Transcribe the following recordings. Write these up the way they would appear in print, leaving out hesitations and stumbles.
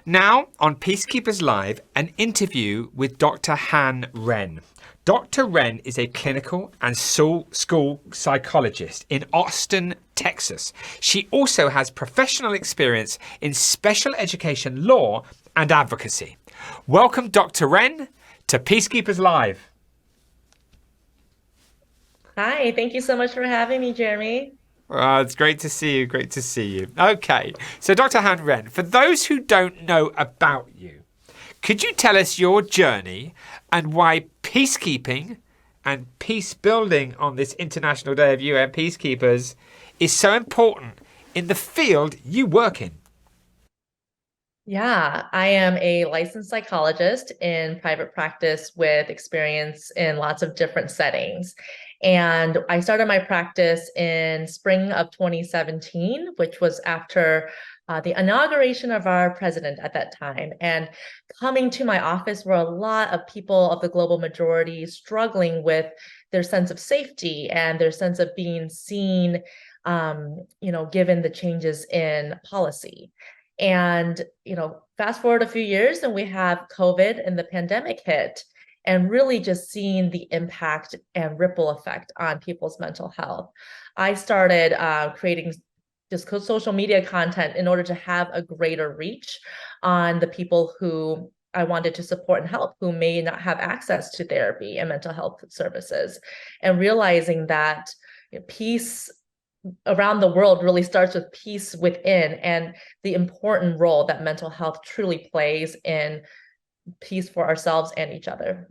Now, on Peacekeepers Live, an interview with Dr. Han Ren. Dr. Ren is a clinical and school psychologist in Austin, Texas. She also has professional experience in special education law and advocacy. Welcome, Dr. Ren, to Peacekeepers Live. Hi, thank you so much for having me, Jeremy. It's great to see you. Great to see you. Okay, so Dr. Han Ren, for those who don't know about you, could you tell us your journey and why peacekeeping and peace building on this International Day of UN Peacekeepers is so important in the field you work in? Yeah, I am a licensed psychologist in private practice with experience in lots of different settings. And I started my practice in spring of 2017, which was after the inauguration of our president at that time. And coming to my office were a lot of people of the global majority struggling with their sense of safety and their sense of being seen, given the changes in policy. And, fast forward a few years and we have COVID and the pandemic hit, and really just seeing the impact and ripple effect on people's mental health. I started creating just social media content in order to have a greater reach on the people who I wanted to support and help who may not have access to therapy and mental health services, and realizing that peace around the world really starts with peace within and the important role that mental health truly plays in peace for ourselves and each other.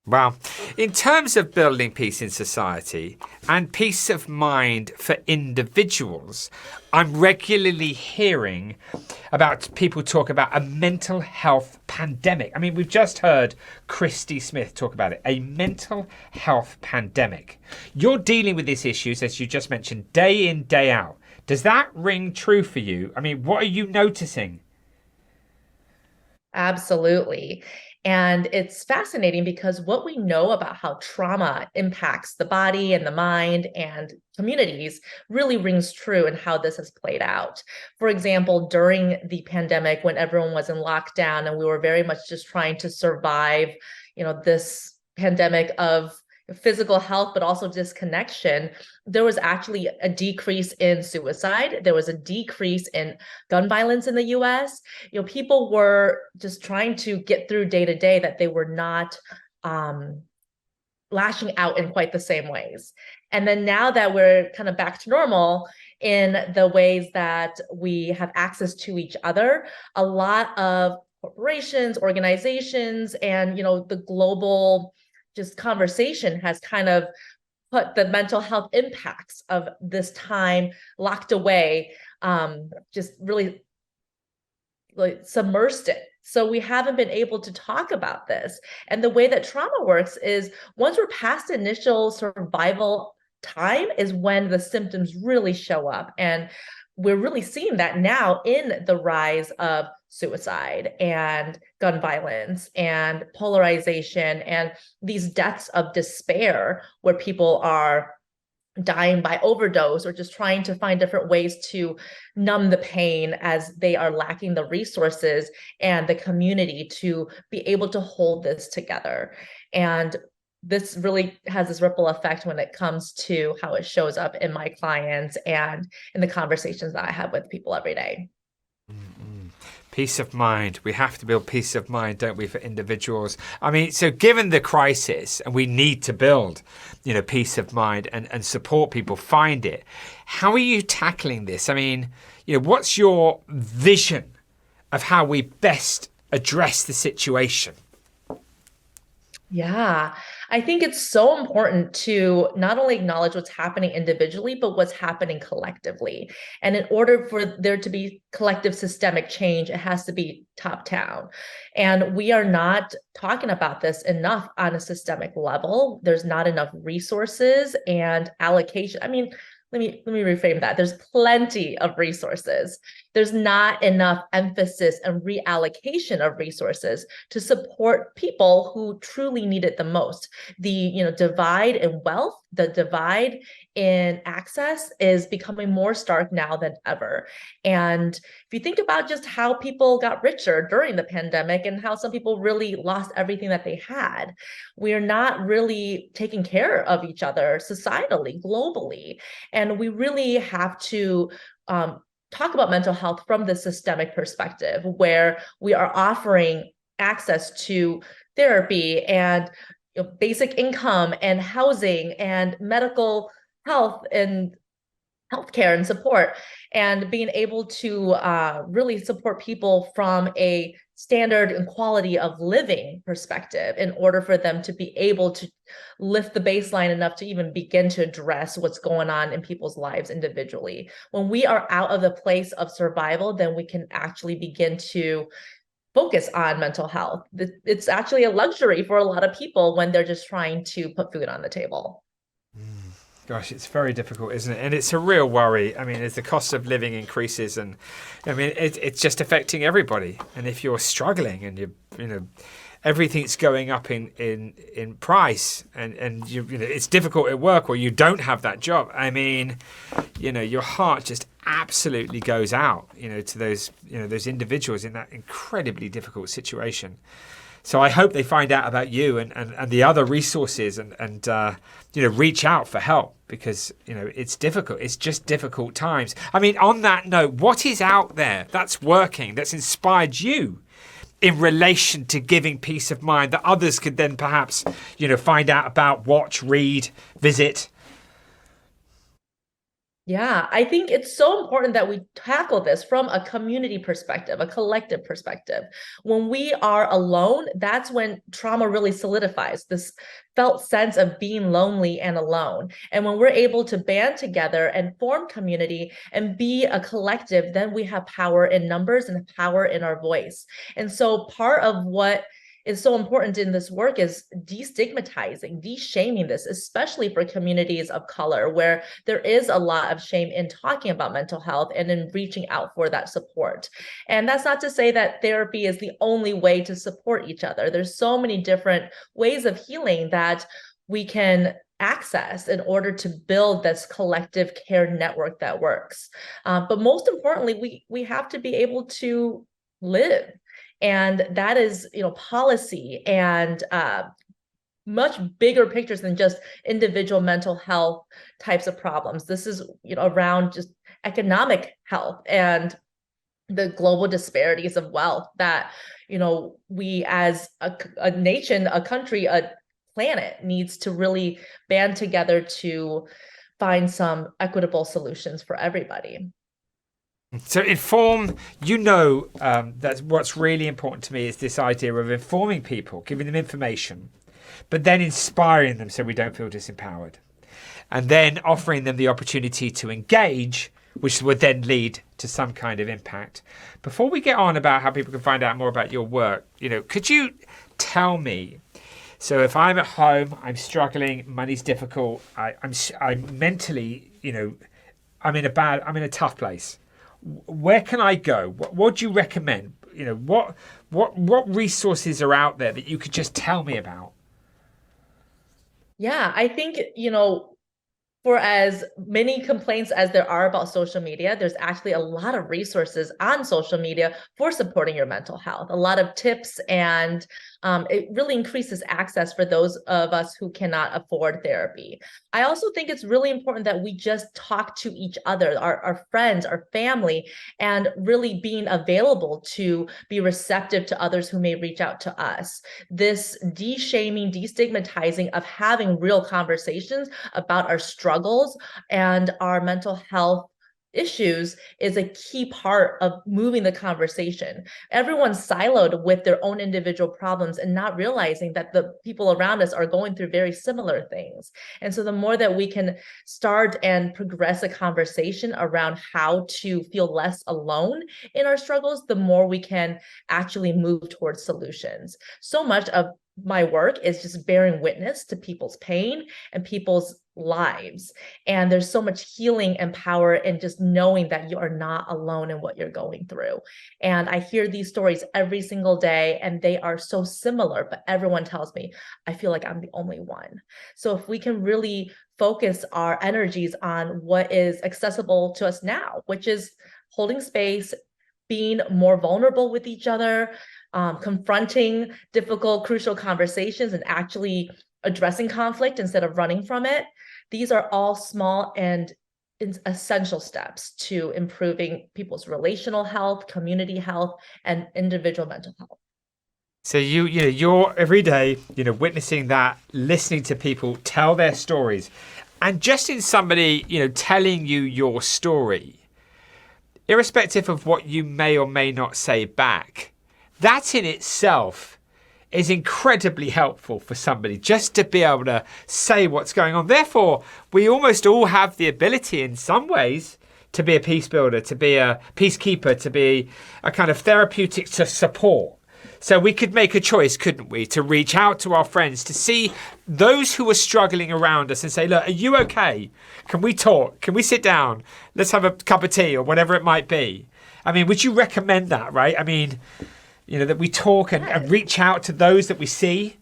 Wow. In terms of building peace in society and peace of mind for individuals, I'm regularly hearing about people talk about a mental health pandemic. I mean, we've just heard Christy Smith talk about it, a mental health pandemic. You're dealing with these issues, as you just mentioned, day in, day out. Does that ring true for you? I mean, what are you noticing? Absolutely. And it's fascinating because what we know about how trauma impacts the body and the mind and communities really rings true in how this has played out. For example, during the pandemic, when everyone was in lockdown and we were very much just trying to survive, this pandemic of physical health, but also disconnection, there was actually a decrease in suicide. There was a decrease in gun violence in the US. People were just trying to get through day to day, that they were not lashing out in quite the same ways. And then now that we're kind of back to normal in the ways that we have access to each other, a lot of corporations, organizations, and the global just conversation has kind of put the mental health impacts of this time locked away, just really like submersed it. So we haven't been able to talk about this. And the way that trauma works is once we're past initial survival time is when the symptoms really show up. And we're really seeing that now in the rise of suicide and gun violence and polarization and these deaths of despair where people are dying by overdose or just trying to find different ways to numb the pain as they are lacking the resources and the community to be able to hold this together. And this really has this ripple effect when it comes to how it shows up in my clients and in the conversations that I have with people every day. Peace of mind. We have to build peace of mind, don't we, for individuals? I mean, so given the crisis, and we need to build, peace of mind and support people find it. How are you tackling this? I mean, what's your vision of how we best address the situation? Yeah, I think it's so important to not only acknowledge what's happening individually, but what's happening collectively. And in order for there to be collective systemic change, it has to be top down. And we are not talking about this enough on a systemic level. There's not enough resources and allocation. I mean, let me reframe that. There's plenty of resources. there's not enough emphasis and reallocation of resources to support people who truly need it the most. The, divide in wealth, the divide in access is becoming more stark now than ever. And if you think about just how people got richer during the pandemic and how some people really lost everything that they had, we're not really taking care of each other societally, globally. And we really have to talk about mental health from the systemic perspective, where we are offering access to therapy and basic income and housing and medical health and healthcare and support, and being able to really support people from a standard and quality of living perspective in order for them to be able to lift the baseline enough to even begin to address what's going on in people's lives individually. When we are out of the place of survival, then we can actually begin to focus on mental health. It's actually a luxury for a lot of people when they're just trying to put food on the table. Gosh, it's very difficult, isn't it? And it's a real worry. I mean, as the cost of living increases, and I mean, it's just affecting everybody. And if you're struggling and everything's going up in price, and it's difficult at work, or you don't have that job. I mean, your heart just absolutely goes out, to those individuals in that incredibly difficult situation. So I hope they find out about you and the other resources and reach out for help, because it's difficult. It's just difficult times. I mean, on that note, what is out there that's working, that's inspired you in relation to giving peace of mind that others could then perhaps find out about, watch, read, visit? Yeah, I think it's so important that we tackle this from a community perspective, a collective perspective. When we are alone, that's when trauma really solidifies, this felt sense of being lonely and alone. And when we're able to band together and form community and be a collective, then we have power in numbers and power in our voice. And so part of what is so important in this work is destigmatizing, de-shaming this, especially for communities of color, where there is a lot of shame in talking about mental health and in reaching out for that support. And that's not to say that therapy is the only way to support each other. There's so many different ways of healing that we can access in order to build this collective care network that works. But most importantly, we have to be able to live. And that is, policy and much bigger pictures than just individual mental health types of problems. This is, around just economic health and the global disparities of wealth that, we as a nation, a country, a planet needs to really band together to find some equitable solutions for everybody. So that's what's really important to me is this idea of informing people, giving them information, but then inspiring them so we don't feel disempowered. And then offering them the opportunity to engage, which would then lead to some kind of impact. Before we get on about how people can find out more about your work, could you tell me, so if I'm at home, I'm struggling, money's difficult, I'm mentally, I'm in a tough place. Where can I go? What do you recommend? What resources are out there that you could just tell me about? Yeah, I think, for as many complaints as there are about social media, there's actually a lot of resources on social media for supporting your mental health, a lot of tips, and it really increases access for those of us who cannot afford therapy. I also think it's really important that we just talk to each other, our friends, our family, and really being available to be receptive to others who may reach out to us. This de-shaming, destigmatizing of having real conversations about our struggles and our mental health issues is a key part of moving the conversation. Everyone's siloed with their own individual problems and not realizing that the people around us are going through very similar things. And so the more that we can start and progress a conversation around how to feel less alone in our struggles, the more we can actually move towards solutions. So much of my work is just bearing witness to people's pain and people's lives. And there's so much healing and power in just knowing that you are not alone in what you're going through. And I hear these stories every single day, and they are so similar, but everyone tells me, I feel like I'm the only one. So if we can really focus our energies on what is accessible to us now, which is holding space, being more vulnerable with each other, confronting difficult, crucial conversations, and actually addressing conflict instead of running from it. These are all small and essential steps to improving people's relational health, community health, and individual mental health. So you're every day, witnessing that, listening to people tell their stories, and just in somebody, telling you your story, irrespective of what you may or may not say back, that in itself is incredibly helpful for somebody just to be able to say what's going on. Therefore, we almost all have the ability in some ways to be a peace builder, to be a peacekeeper, to be a kind of therapeutic to support. So we could make a choice, couldn't we, to reach out to our friends, to see those who are struggling around us and say, look, are you okay? Can we talk? Can we sit down? Let's have a cup of tea or whatever it might be. I mean, would you recommend that, right? I mean, that we talk and reach out to those that we see?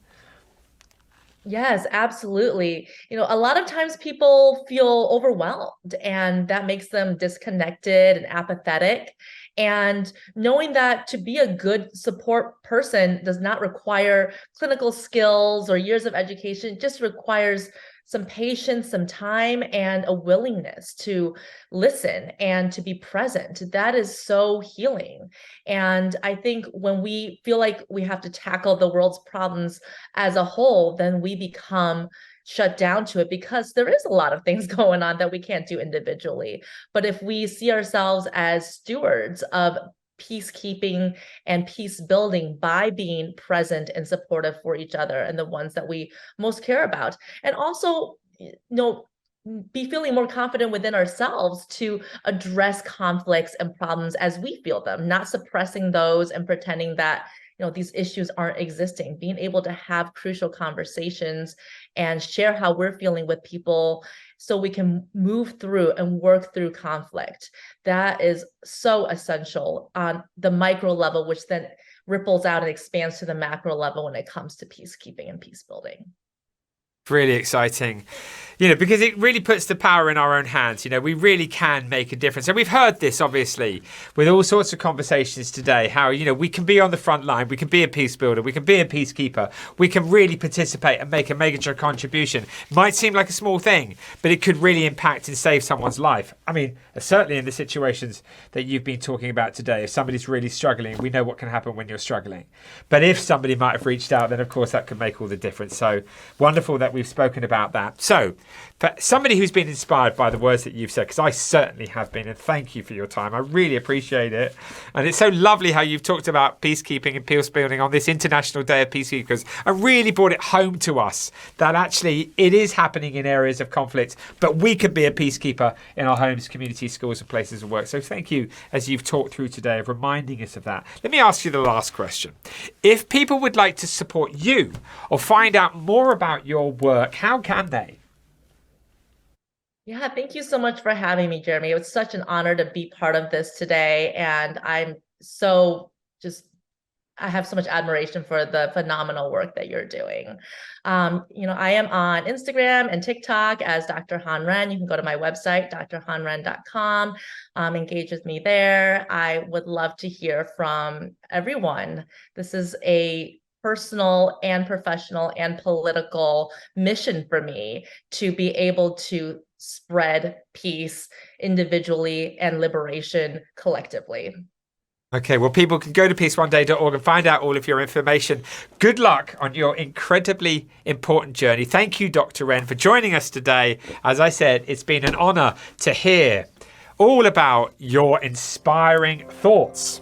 Yes, absolutely. A lot of times people feel overwhelmed, and that makes them disconnected and apathetic. And knowing that to be a good support person does not require clinical skills or years of education, it just requires some patience, some time, and a willingness to listen and to be present. That is so healing. And I think when we feel like we have to tackle the world's problems as a whole, then we become shut down to it, because there is a lot of things going on that we can't do individually. But if we see ourselves as stewards of peacekeeping and peace building by being present and supportive for each other and the ones that we most care about, and also be feeling more confident within ourselves to address conflicts and problems as we feel them, not suppressing those and pretending that these issues aren't existing. Being able to have crucial conversations and share how we're feeling with people so we can move through and work through conflict. That is so essential on the micro level, which then ripples out and expands to the macro level when it comes to peacekeeping and peace building. Really exciting, because it really puts the power in our own hands. We really can make a difference. And we've heard this, obviously, with all sorts of conversations today, how, we can be on the front line, we can be a peace builder, we can be a peacekeeper, we can really participate and make a major contribution. Might seem like a small thing, but it could really impact and save someone's life. I mean, certainly in the situations that you've been talking about today, if somebody's really struggling, we know what can happen when you're struggling. But if somebody might have reached out, then of course that could make all the difference. So wonderful that we've spoken about that. So for somebody who's been inspired by the words that you've said, because I certainly have been, and thank you for your time, I really appreciate it. And it's so lovely how you've talked about peacekeeping and peace building on this International Day of Peacekeepers and really brought it home to us that actually it is happening in areas of conflict, but we could be a peacekeeper in our homes, communities, schools and places of work. So thank you, as you've talked through today, of reminding us of that. Let me ask you the last question. If people would like to support you or find out more about your work, how can they? Yeah, thank you so much for having me, Jeremy. It was such an honor to be part of this today. And I have so much admiration for the phenomenal work that you're doing. I am on Instagram and TikTok as Dr. Han Ren. You can go to my website, drhanren.com, engage with me there. I would love to hear from everyone. This is a personal and professional and political mission for me to be able to spread peace individually and liberation collectively. Okay, well, people can go to peaceoneday.org and find out all of your information. Good luck on your incredibly important journey. Thank you, Dr. Ren, for joining us today. As I said, it's been an honor to hear all about your inspiring thoughts.